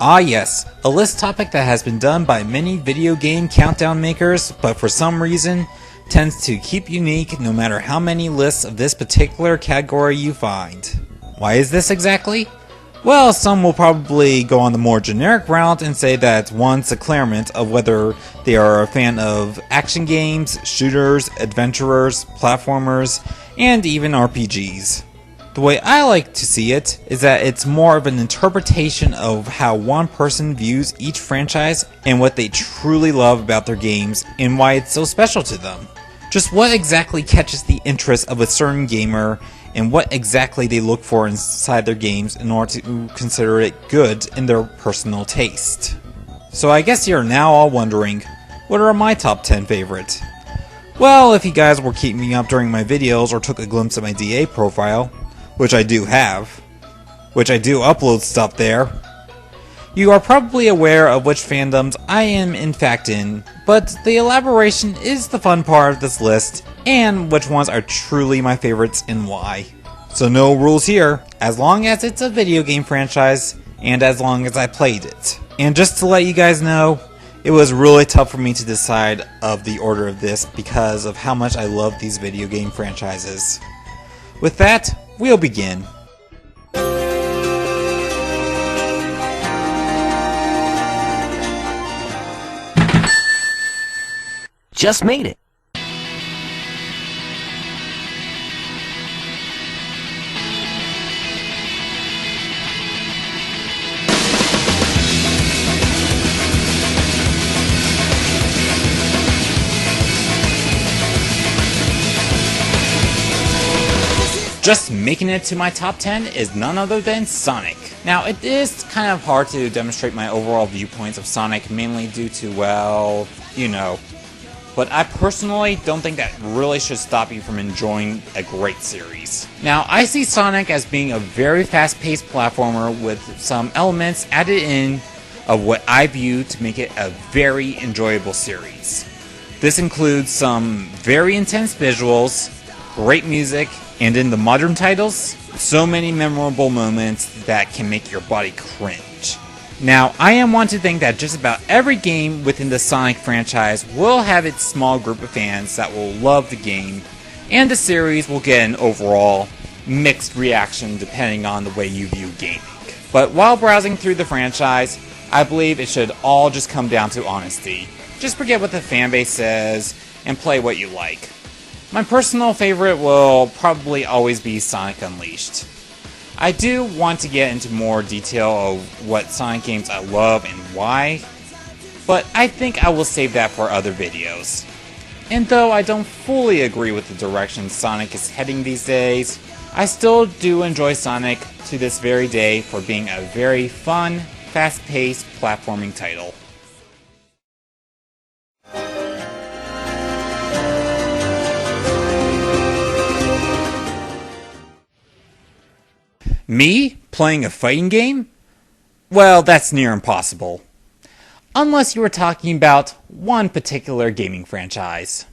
Ah yes, a list topic that has been done by many video game countdown makers, but for some reason tends to keep unique no matter how many lists of this particular category you find. Why is this exactly? Well, some will probably go on the more generic route and say that one's a clariment of whether they are a fan of action games, shooters, adventurers, platformers, and even RPGs. The way I like to see it is that it's more of an interpretation of how one person views each franchise and what they truly love about their games and why it's so special to them. Just what exactly catches the interest of a certain gamer and what exactly they look for inside their games in order to consider it good in their personal taste. So I guess you're now all wondering, what are my top 10 favorite? Well, if you guys were keeping me up during my videos or took a glimpse of my DA profile, which I do have, which I do upload stuff there, you are probably aware of which fandoms I am in fact in, but the elaboration is the fun part of this list, and which ones are truly my favorites and why. So no rules here, as long as it's a video game franchise, and as long as I played it. And just to let you guys know, it was really tough for me to decide of the order of this because of how much I love these video game franchises. With that, we'll begin. Just made it. Just making it to my top 10 is none other than Sonic. Now, it is kind of hard to demonstrate my overall viewpoints of Sonic, mainly due to, well, you know. But I personally don't think that really should stop you from enjoying a great series. Now, I see Sonic as being a very fast-paced platformer with some elements added in of what I view to make it a very enjoyable series. This includes some very intense visuals, great music, and in the modern titles, so many memorable moments that can make your body cringe. Now, I am one to think that just about every game within the Sonic franchise will have its small group of fans that will love the game, and the series will get an overall mixed reaction depending on the way you view gaming. But while browsing through the franchise, I believe it should all just come down to honesty. Just forget what the fanbase says and play what you like. My personal favorite will probably always be Sonic Unleashed. I do want to get into more detail of what Sonic games I love and why, but I think I will save that for other videos. And though I don't fully agree with the direction Sonic is heading these days, I still do enjoy Sonic to this very day for being a very fun, fast-paced platforming title. Me? Playing a fighting game? Well, that's near impossible. Unless you were talking about one particular gaming franchise.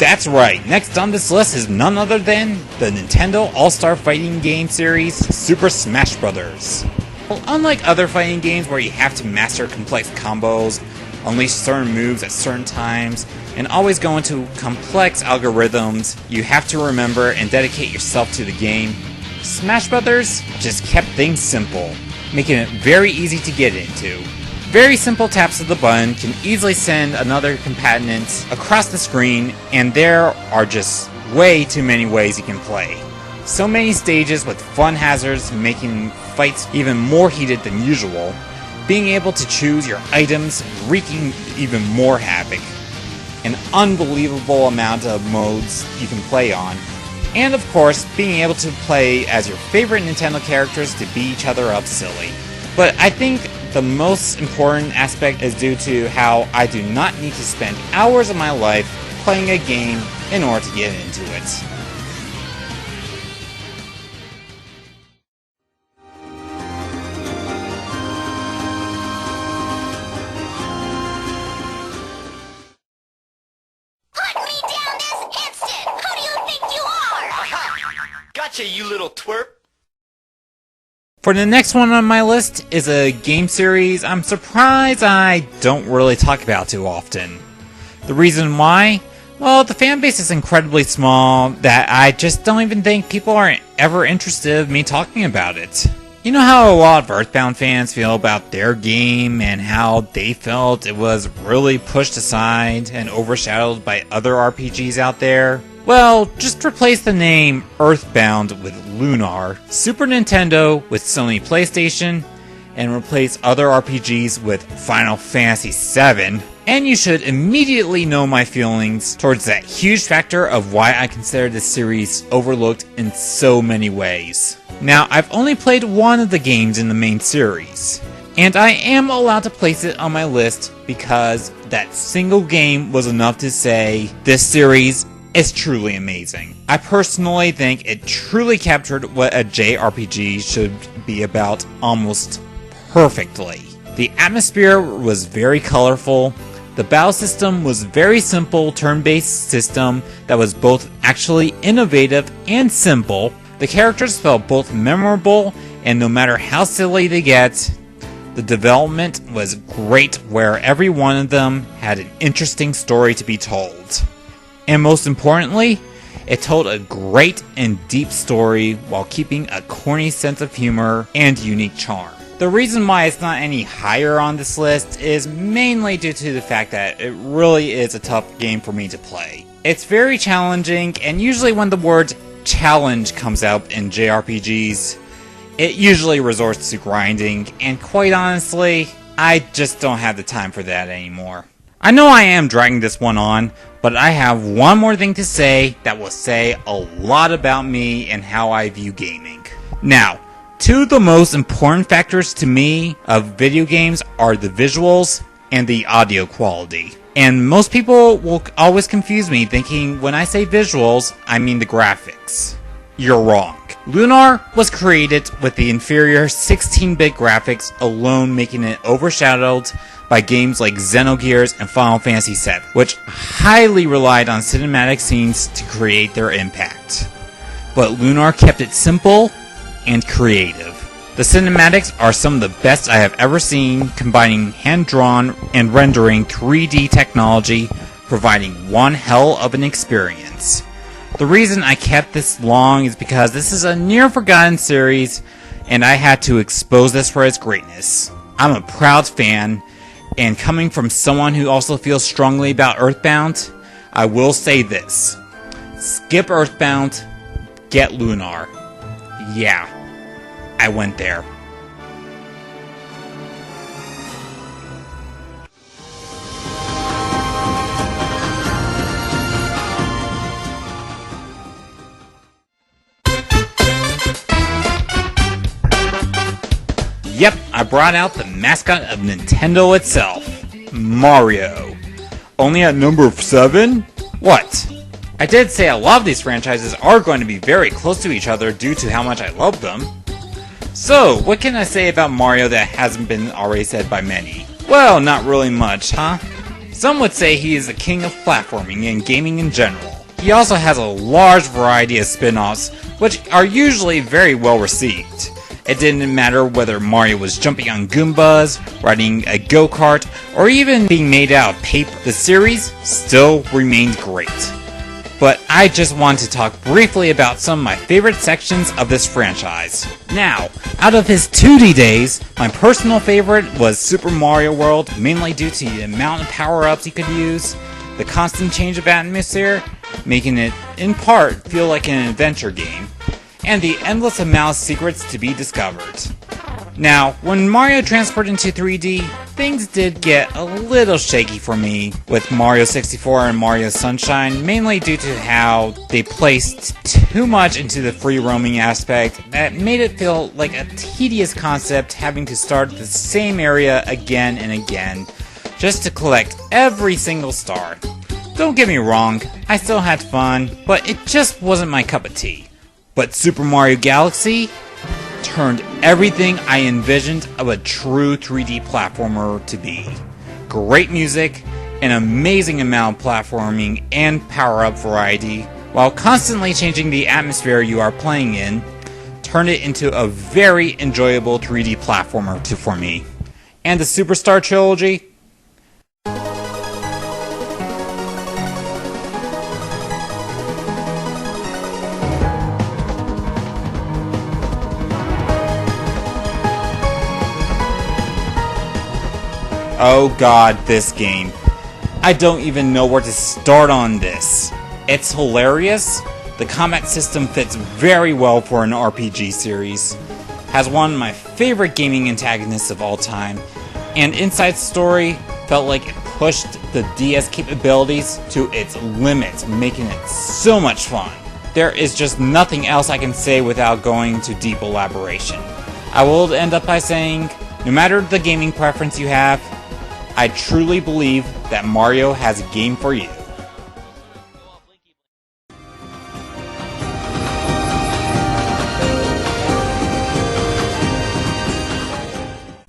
That's right, next on this list is none other than the Nintendo All-Star Fighting Game series, Super Smash Bros. Well, unlike other fighting games where you have to master complex combos, unleash certain moves at certain times, and always go into complex algorithms you have to remember and dedicate yourself to the game, Smash Bros. Just kept things simple, making it very easy to get into. Very simple taps of the button can easily send another combatant across the screen, and there are just way too many ways you can play. So many stages with fun hazards making fights even more heated than usual, being able to choose your items wreaking even more havoc, an unbelievable amount of modes you can play on, and of course being able to play as your favorite Nintendo characters to beat each other up silly. But I think the most important aspect is due to how I do not need to spend hours of my life playing a game in order to get into it. Gotcha, you little twerp. For the next one on my list is a game series I'm surprised I don't really talk about too often. The reason why? Well, the fan base is incredibly small that I just don't even think people are ever interested in me talking about it. You know how a lot of Earthbound fans feel about their game and how they felt it was really pushed aside and overshadowed by other RPGs out there? Well, just replace the name Earthbound with Lunar, Super Nintendo with Sony PlayStation, and replace other RPGs with Final Fantasy VII, and you should immediately know my feelings towards that huge factor of why I consider this series overlooked in so many ways. Now, I've only played one of the games in the main series, and I am allowed to place it on my list because that single game was enough to say this series is truly amazing. I personally think it truly captured what a JRPG should be about almost perfectly. The atmosphere was very colorful. The battle system was very simple turn-based system that was both actually innovative and simple. The characters felt both memorable, and no matter how silly they get, the development was great where every one of them had an interesting story to be told. And most importantly, it told a great and deep story while keeping a corny sense of humor and unique charm. The reason why it's not any higher on this list is mainly due to the fact that it really is a tough game for me to play. It's very challenging, and usually when the word challenge comes out in JRPGs, it usually resorts to grinding, and quite honestly, I just don't have the time for that anymore. I know I am dragging this one on, but I have one more thing to say that will say a lot about me and how I view gaming. Now, two of the most important factors to me of video games are the visuals and the audio quality. And most people will always confuse me thinking when I say visuals, I mean the graphics. You're wrong. Lunar was created with the inferior 16-bit graphics alone, making it overshadowed by games like Xenogears and Final Fantasy VII, which highly relied on cinematic scenes to create their impact. But Lunar kept it simple and creative. The cinematics are some of the best I have ever seen, combining hand-drawn and rendering 3D technology, providing one hell of an experience. The reason I kept this long is because this is a near-forgotten series, and I had to expose this for its greatness. I'm a proud fan, and coming from someone who also feels strongly about Earthbound, I will say this. Skip Earthbound, get Lunar. Yeah, I went there. Yep, I brought out the mascot of Nintendo itself, Mario. Only at number 7? What? I did say a lot of these franchises are going to be very close to each other due to how much I love them. So, what can I say about Mario that hasn't been already said by many? Well, not really much, huh? Some would say he is the king of platforming and gaming in general. He also has a large variety of spin-offs, which are usually very well received. It didn't matter whether Mario was jumping on Goombas, riding a go-kart, or even being made out of paper. The series still remained great. But I just want to talk briefly about some of my favorite sections of this franchise. Now, out of his 2D days, my personal favorite was Super Mario World, mainly due to the amount of power-ups you could use, the constant change of atmosphere, making it, in part, feel like an adventure game, and the endless amount of secrets to be discovered. Now, when Mario transferred into 3D, things did get a little shaky for me with Mario 64 and Mario Sunshine, mainly due to how they placed too much into the free roaming aspect that made it feel like a tedious concept having to start the same area again and again just to collect every single star. Don't get me wrong, I still had fun, but it just wasn't my cup of tea. But Super Mario Galaxy turned everything I envisioned of a true 3D platformer to be. Great music, an amazing amount of platforming and power-up variety, while constantly changing the atmosphere you are playing in, turned it into a very enjoyable 3D platformer for me. And the Superstar Trilogy? Oh god, this game. I don't even know where to start on this. It's hilarious. The combat system fits very well for an RPG series. Has one of my favorite gaming antagonists of all time. And Inside Story felt like it pushed the DS capabilities to its limits, making it so much fun. There is just nothing else I can say without going to deep elaboration. I will end up by saying, no matter the gaming preference you have, I truly believe that Mario has a game for you.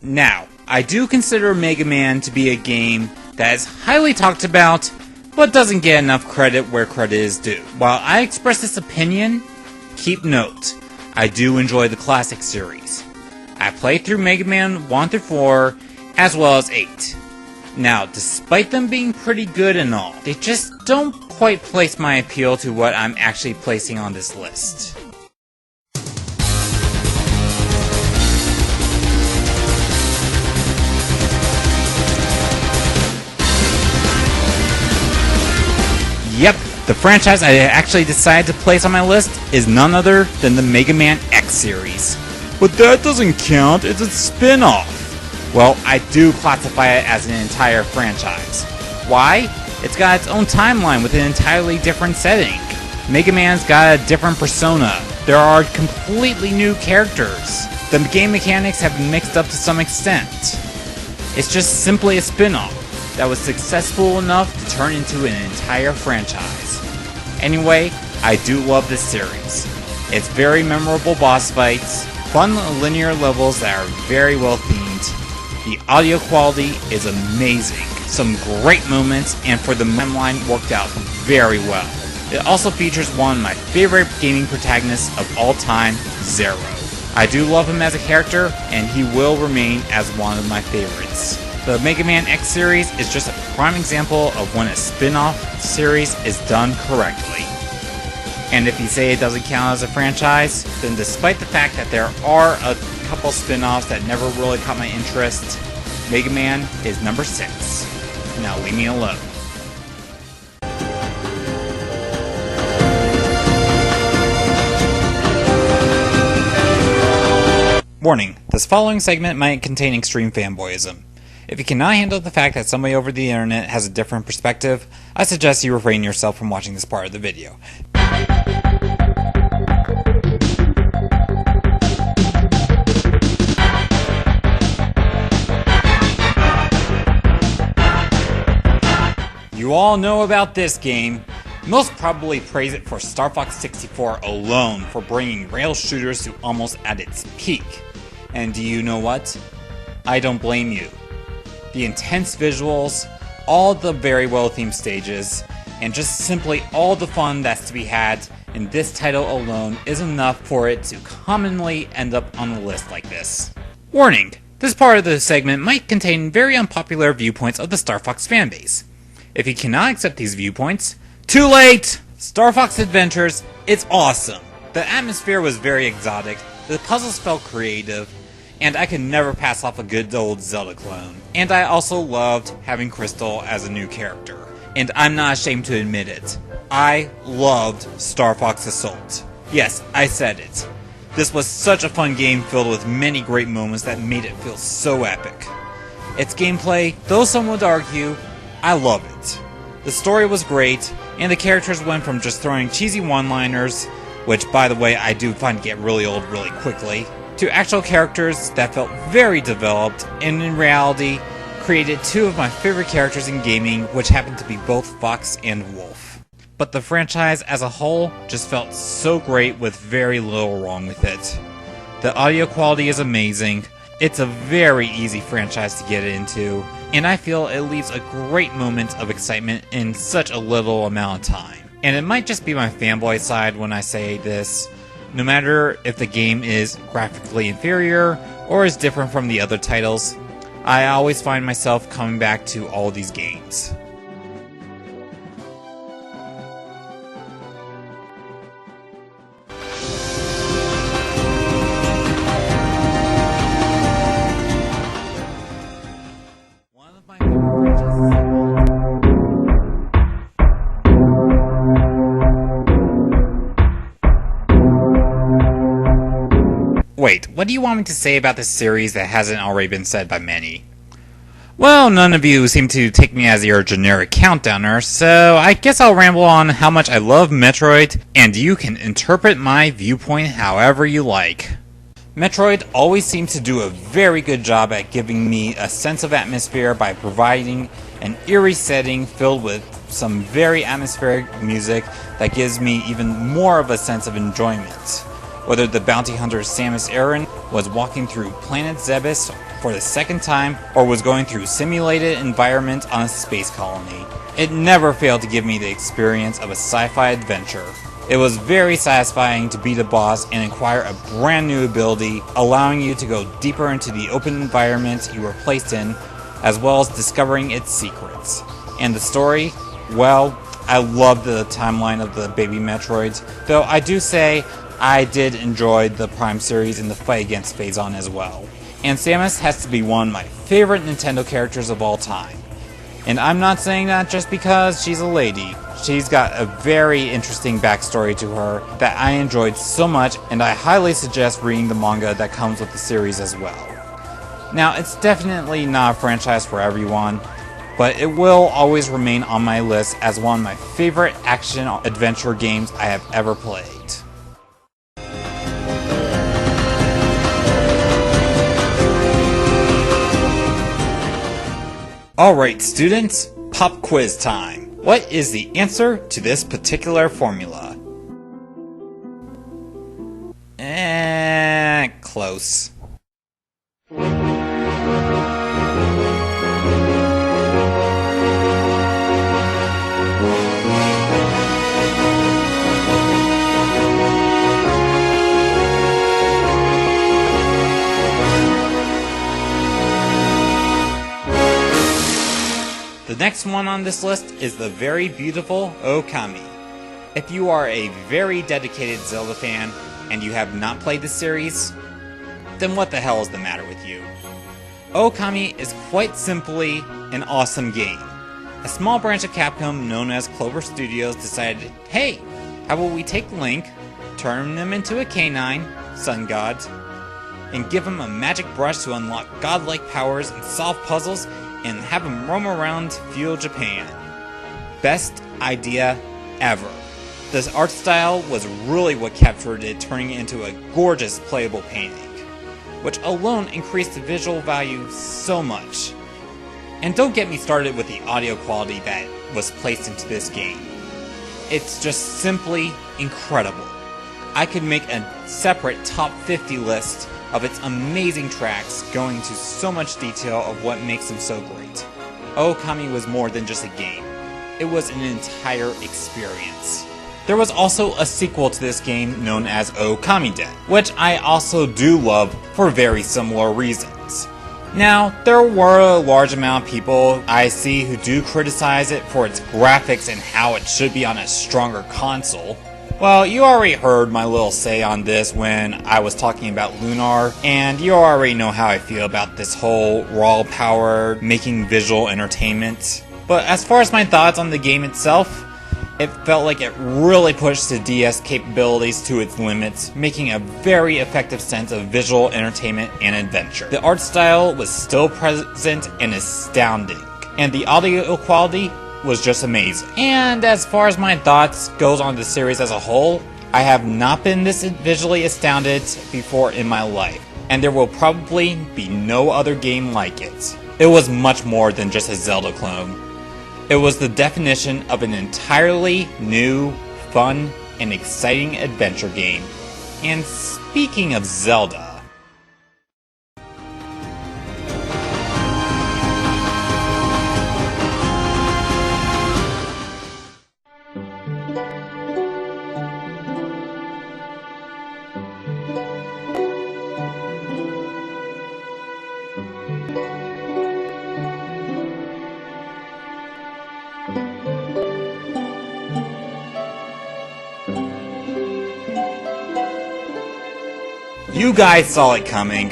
Now, I do consider Mega Man to be a game that is highly talked about, but doesn't get enough credit where credit is due. While I express this opinion, keep note, I do enjoy the classic series. I played through Mega Man 1 through 4, as well as 8. Now, despite them being pretty good and all, they just don't quite place my appeal to what I'm actually placing on this list. Yep, the franchise I actually decided to place on my list is none other than the Mega Man X series. But that doesn't count, it's a spin-off. Well, I do classify it as an entire franchise. Why? It's got its own timeline with an entirely different setting. Mega Man's got a different persona. There are completely new characters. The game mechanics have been mixed up to some extent. It's just simply a spin-off that was successful enough to turn into an entire franchise. Anyway, I do love this series. It's very memorable boss fights, fun linear levels that are very well themed. The audio quality is amazing, some great moments, and for the timeline worked out very well. It also features one of my favorite gaming protagonists of all time, Zero. I do love him as a character, and he will remain as one of my favorites. The Mega Man X series is just a prime example of when a spin-off series is done correctly. And if you say it doesn't count as a franchise, then despite the fact that there are a couple spin-offs that never really caught my interest, Mega Man is number 6. Now leave me alone. Warning, this following segment might contain extreme fanboyism. If you cannot handle the fact that somebody over the internet has a different perspective, I suggest you refrain yourself from watching this part of the video. You all know about this game. Most probably praise it for Star Fox 64 alone for bringing rail shooters to almost at its peak. And do you know what? I don't blame you. The intense visuals, all the very well themed stages, and just simply all the fun that's to be had in this title alone is enough for it to commonly end up on a list like this. Warning! This part of the segment might contain very unpopular viewpoints of the Star Fox fanbase. If you cannot accept these viewpoints, too late! Star Fox Adventures, it's awesome. The atmosphere was very exotic, the puzzles felt creative, and I could never pass off a good old Zelda clone. And I also loved having Crystal as a new character. And I'm not ashamed to admit it. I loved Star Fox Assault. Yes, I said it. This was such a fun game filled with many great moments that made it feel so epic. Its gameplay, though some would argue, I love it. The story was great, and the characters went from just throwing cheesy one-liners, which by the way I do find get really old really quickly, to actual characters that felt very developed, and in reality, created two of my favorite characters in gaming, which happened to be both Fox and Wolf. But the franchise as a whole just felt so great with very little wrong with it. The audio quality is amazing, it's a very easy franchise to get into, and I feel it leaves a great moment of excitement in such a little amount of time. And it might just be my fanboy side when I say this, no matter if the game is graphically inferior or is different from the other titles, I always find myself coming back to all these games. Wait, what do you want me to say about this series that hasn't already been said by many? Well, none of you seem to take me as your generic countdowner, so I guess I'll ramble on how much I love Metroid, and you can interpret my viewpoint however you like. Metroid always seems to do a very good job at giving me a sense of atmosphere by providing an eerie setting filled with some very atmospheric music that gives me even more of a sense of enjoyment. Whether the bounty hunter Samus Aran was walking through planet Zebes for the second time or was going through simulated environment on a space colony, it never failed to give me the experience of a sci-fi adventure. It was very satisfying to beat a boss and acquire a brand new ability, allowing you to go deeper into the open environment you were placed in, as well as discovering its secrets. And the story? Well, I loved the timeline of the baby Metroids, though I do say I did enjoy the Prime series and the fight against Phazon as well. And Samus has to be one of my favorite Nintendo characters of all time. And I'm not saying that just because she's a lady. She's got a very interesting backstory to her that I enjoyed so much, and I highly suggest reading the manga that comes with the series as well. Now, it's definitely not a franchise for everyone, but it will always remain on my list as one of my favorite action-adventure games I have ever played. Alright students, pop quiz time. What is the answer to this particular formula? Close. The next one on this list is the very beautiful Okami. If you are a very dedicated Zelda fan and you have not played the series, then what the hell is the matter with you? Okami is quite simply an awesome game. A small branch of Capcom known as Clover Studios decided, hey, how about we take Link, turn him into a canine, sun god, and give him a magic brush to unlock godlike powers and solve puzzles and have him roam around feudal Japan. Best idea ever. This art style was really what captured it, turning it into a gorgeous playable painting, which alone increased the visual value so much. And don't get me started with the audio quality that was placed into this game. It's just simply incredible. I could make a separate top 50 list of its amazing tracks, going into so much detail of what makes them so great. Okami was more than just a game. It was an entire experience. There was also a sequel to this game known as Okami Den, which I also do love for very similar reasons. Now, there were a large amount of people I see who do criticize it for its graphics and how it should be on a stronger console. Well, you already heard my little say on this when I was talking about Lunar, and you already know how I feel about this whole raw power making visual entertainment. But as far as my thoughts on the game itself, it felt like it really pushed the DS capabilities to its limits, making a very effective sense of visual entertainment and adventure. The art style was still present and astounding, and the audio quality was just amazing. And as far as my thoughts goes on the series as a whole, I have not been this visually astounded before in my life, and there will probably be no other game like it. It was much more than just a Zelda clone. It was the definition of an entirely new, fun, and exciting adventure game. And speaking of Zelda, You guys saw it coming.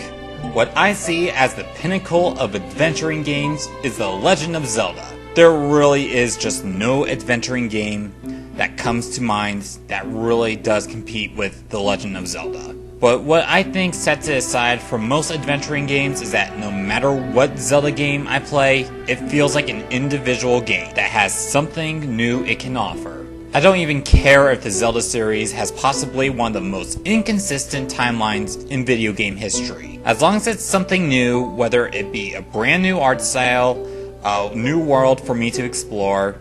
What I see as the pinnacle of adventuring games is The Legend of Zelda. There really is just no adventuring game that comes to mind that really does compete with The Legend of Zelda. But what I think sets it aside from most adventuring games is that no matter what Zelda game I play, it feels like an individual game that has something new it can offer. I don't even care if the Zelda series has possibly one of the most inconsistent timelines in video game history. As long as it's something new, whether it be a brand new art style, a new world for me to explore,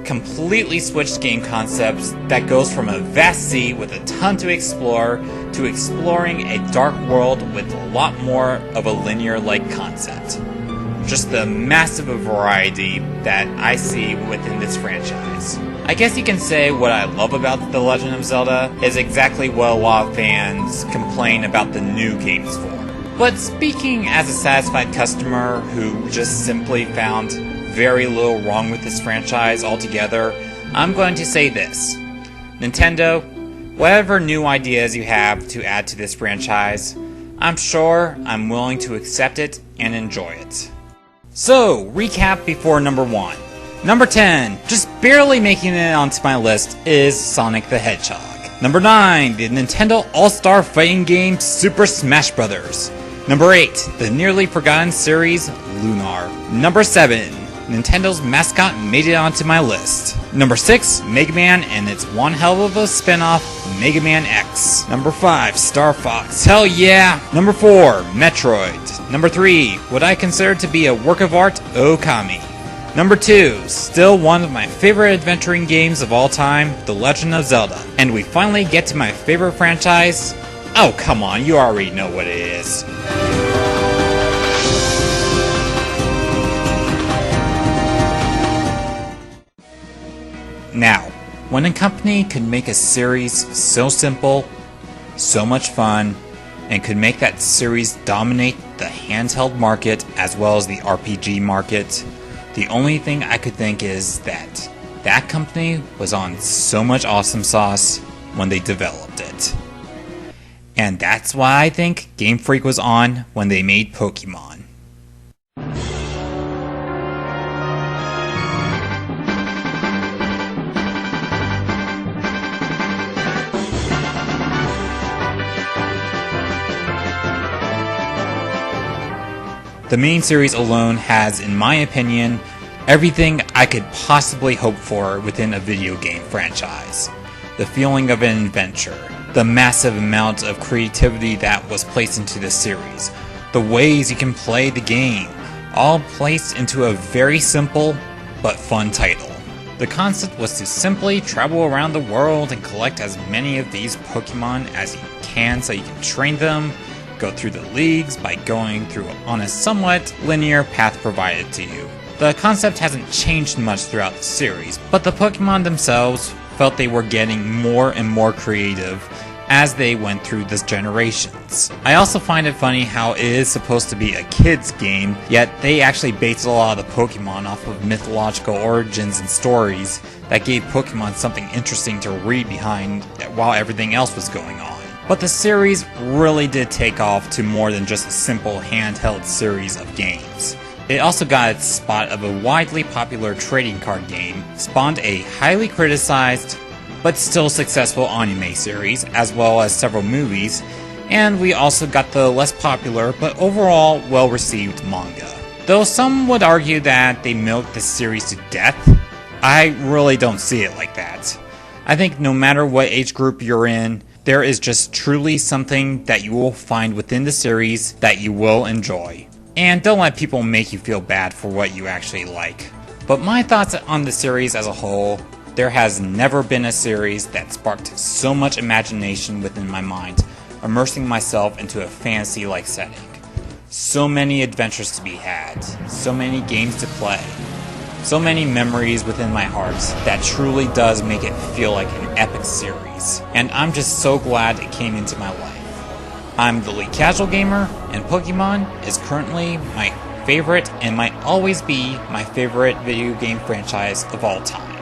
completely switched game concepts that goes from a vast sea with a ton to explore to exploring a dark world with a lot more of a linear-like concept. Just the massive variety that I see within this franchise. I guess you can say what I love about The Legend of Zelda is exactly what a lot of fans complain about the new games for. But speaking as a satisfied customer who just simply found very little wrong with this franchise altogether, I'm going to say this. Nintendo, whatever new ideas you have to add to this franchise, I'm sure I'm willing to accept it and enjoy it. So, recap before number 1. Number 10, just barely making it onto my list, is Sonic the Hedgehog. Number 9, the Nintendo All-Star Fighting game Super Smash Bros. Number 8, the nearly forgotten series Lunar. Number 7, Nintendo's mascot made it onto my list. Number 6, Mega Man and its one hell of a spin-off, Mega Man X. Number 5, Star Fox, hell yeah! Number 4, Metroid. Number 3, what I consider to be a work of art, Okami. Number 2, still one of my favorite adventuring games of all time, The Legend of Zelda. And we finally get to my favorite franchise. Oh come on, you already know what it is. Now, when a company could make a series so simple, so much fun, and could make that series dominate the handheld market as well as the RPG market, the only thing I could think is that that company was on so much awesome sauce when they developed it. And that's why I think Game Freak was on when they made Pokémon. The main series alone has, in my opinion, everything I could possibly hope for within a video game franchise. The feeling of an adventure, the massive amount of creativity that was placed into the series, the ways you can play the game, all placed into a very simple but fun title. The concept was to simply travel around the world and collect as many of these Pokemon as you can so you can train them, go through the leagues by going through on a somewhat linear path provided to you. The concept hasn't changed much throughout the series, but the Pokemon themselves felt they were getting more and more creative as they went through the generations. I also find it funny how it is supposed to be a kid's game, yet they actually based a lot of the Pokemon off of mythological origins and stories that gave Pokemon something interesting to read behind while everything else was going on. But the series really did take off to more than just a simple handheld series of games. It also got its spot of a widely popular trading card game, spawned a highly criticized but still successful anime series, as well as several movies, and we also got the less popular but overall well-received manga. Though some would argue that they milked the series to death, I really don't see it like that. I think no matter what age group you're in, there is just truly something that you will find within the series that you will enjoy. And don't let people make you feel bad for what you actually like. But my thoughts on the series as a whole, there has never been a series that sparked so much imagination within my mind, immersing myself into a fantasy-like setting. So many adventures to be had, so many games to play, so many memories within my heart that truly does make it feel like an epic series. And I'm just so glad it came into my life. I'm the Elite Casual Gamer, and Pokemon is currently my favorite and might always be my favorite video game franchise of all time.